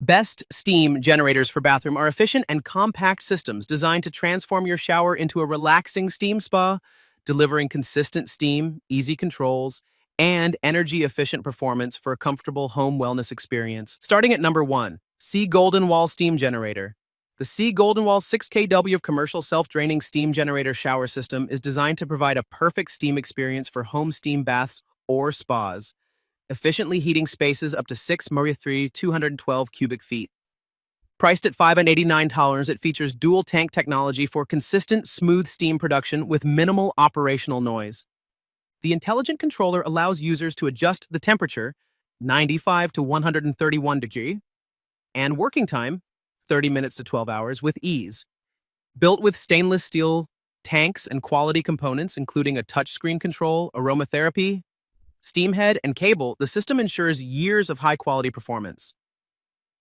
Best steam generators for bathroom are efficient and compact systems designed to transform your shower into a relaxing steam spa, delivering consistent steam, easy controls, and energy-efficient performance for a comfortable home wellness experience. Starting at number 1, CGOLDENWALL Steam Generator. The CGOLDENWALL 6kW of commercial self-draining steam generator shower system is designed to provide a perfect steam experience for home steam baths or spas, efficiently heating spaces up to 212 cubic feet. Priced at $589, it features dual tank technology for consistent, smooth steam production with minimal operational noise. The intelligent controller allows users to adjust the temperature, 95 to 131 degrees, and working time, 30 minutes to 12 hours, with ease. Built with stainless steel tanks and quality components, including a touchscreen control, aromatherapy, steam head, and cable, the system ensures years of high-quality performance.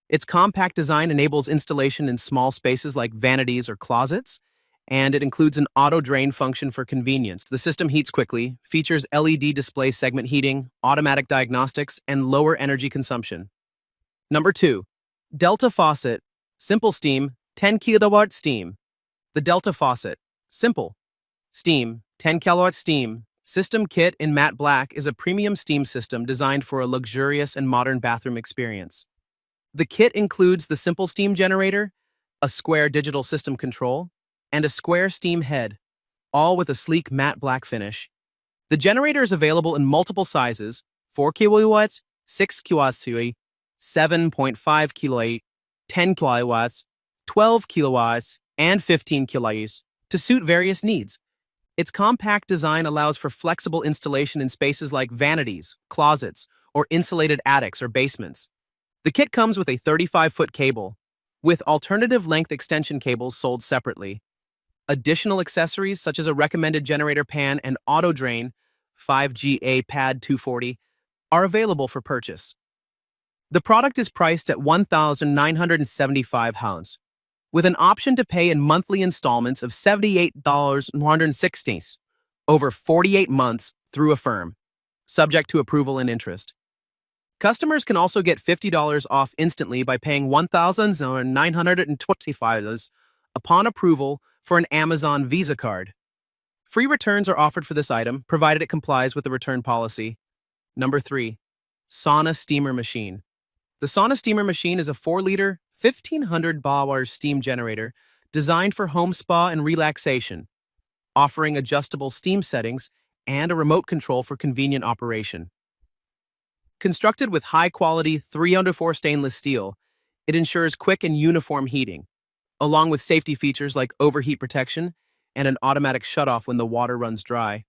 Its compact design enables installation in small spaces like vanities or closets, and it includes an auto-drain function for convenience. The system heats quickly, features LED display segment heating, automatic diagnostics, and lower energy consumption. Number 2. Delta Faucet SimpleSteam 10 kW Steam. The Delta Faucet Simple Steam 10 kW Steam System Kit in matte black is a premium steam system designed for a luxurious and modern bathroom experience. The kit includes the SimpleSteam generator, a square digital system control, and a square steam head, all with a sleek matte black finish. The generator is available in multiple sizes: 4 kW, 6 kW, 7.5 kW, 10 kW, 12 kW, and 15 kW to suit various needs. Its compact design allows for flexible installation in spaces like vanities, closets, or insulated attics or basements. The kit comes with a 35-foot cable, with alternative length extension cables sold separately. Additional accessories such as a recommended generator pan and auto drain, 5GA Pad 240, are available for purchase. The product is priced at £1,975, with an option to pay in monthly installments of $78.16 over 48 months through Affirm, subject to approval and interest. Customers can also get $50 off instantly by paying $1,925 upon approval for an Amazon Visa card. Free returns are offered for this item, provided it complies with the return policy. Number 3. Sauna Steamer Machine. The Sauna Steamer Machine is a 4-liter, 1,500 bar steam generator designed for home spa and relaxation, offering adjustable steam settings and a remote control for convenient operation. Constructed with high-quality 304 stainless steel, it ensures quick and uniform heating, along with safety features like overheat protection and an automatic shutoff when the water runs dry.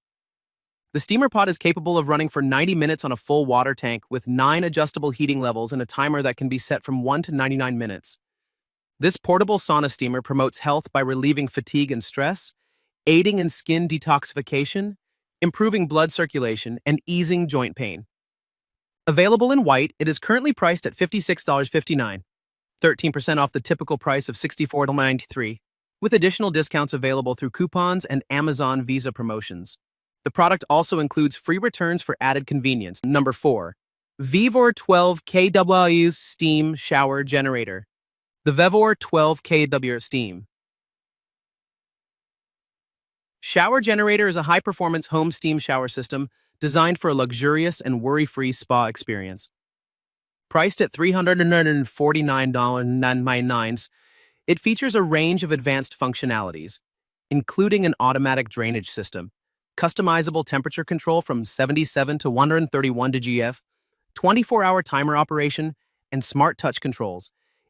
The steamer pod is capable of running for 90 minutes on a full water tank with 9 adjustable heating levels and a timer that can be set from 1 to 99 minutes. This portable sauna steamer promotes health by relieving fatigue and stress, aiding in skin detoxification, improving blood circulation, and easing joint pain. Available in white, it is currently priced at $56.59, 13% off the typical price of $64.93, with additional discounts available through coupons and Amazon Visa promotions. The product also includes free returns for added convenience. Number 4. VEVOR 12 kW Steam Shower Generator. The VEVOR 12 kW Steam Shower Generator is a high-performance home steam shower system designed for a luxurious and worry-free spa experience. Priced at $349.99, it features a range of advanced functionalities, including an automatic drainage system, customizable temperature control from 77 to 131 degrees, 24-hour timer operation, and smart touch controls.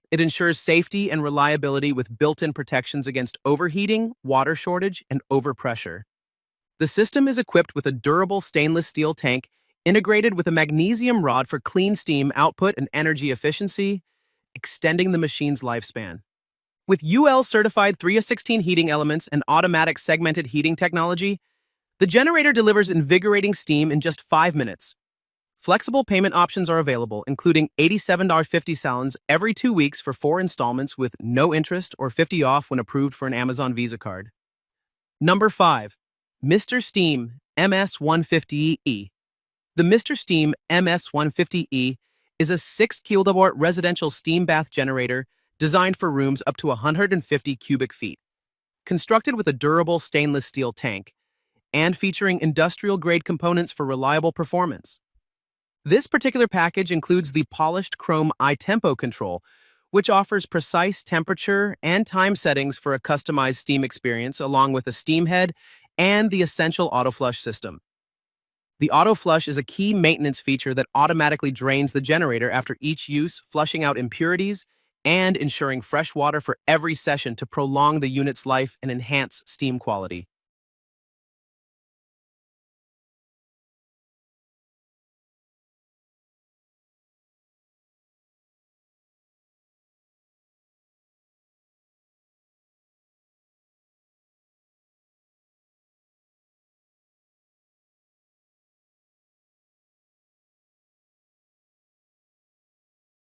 It ensures safety and reliability with built-in protections against overheating, water shortage, and overpressure. The system is equipped with a durable stainless steel tank integrated with a magnesium rod for clean steam output and energy efficiency, extending the machine's lifespan. With UL-certified 3A16 heating elements and automatic segmented heating technology, the generator delivers invigorating steam in just 5 minutes. Flexible payment options are available, including $87.50 every 2 weeks for 4 installments with no interest or $50 off when approved for an Amazon Visa card. Number 5. Mr. Steam MS-150E. The Mr. Steam MS-150E is a 6 kilowatt residential steam bath generator designed for rooms up to 150 cubic feet. Constructed with a durable stainless steel tank and featuring industrial-grade components for reliable performance. This particular package includes the polished chrome iTempo control, which offers precise temperature and time settings for a customized steam experience, along with a steam head and the essential auto flush system. The auto flush is a key maintenance feature that automatically drains the generator after each use, flushing out impurities and ensuring fresh water for every session to prolong the unit's life and enhance steam quality.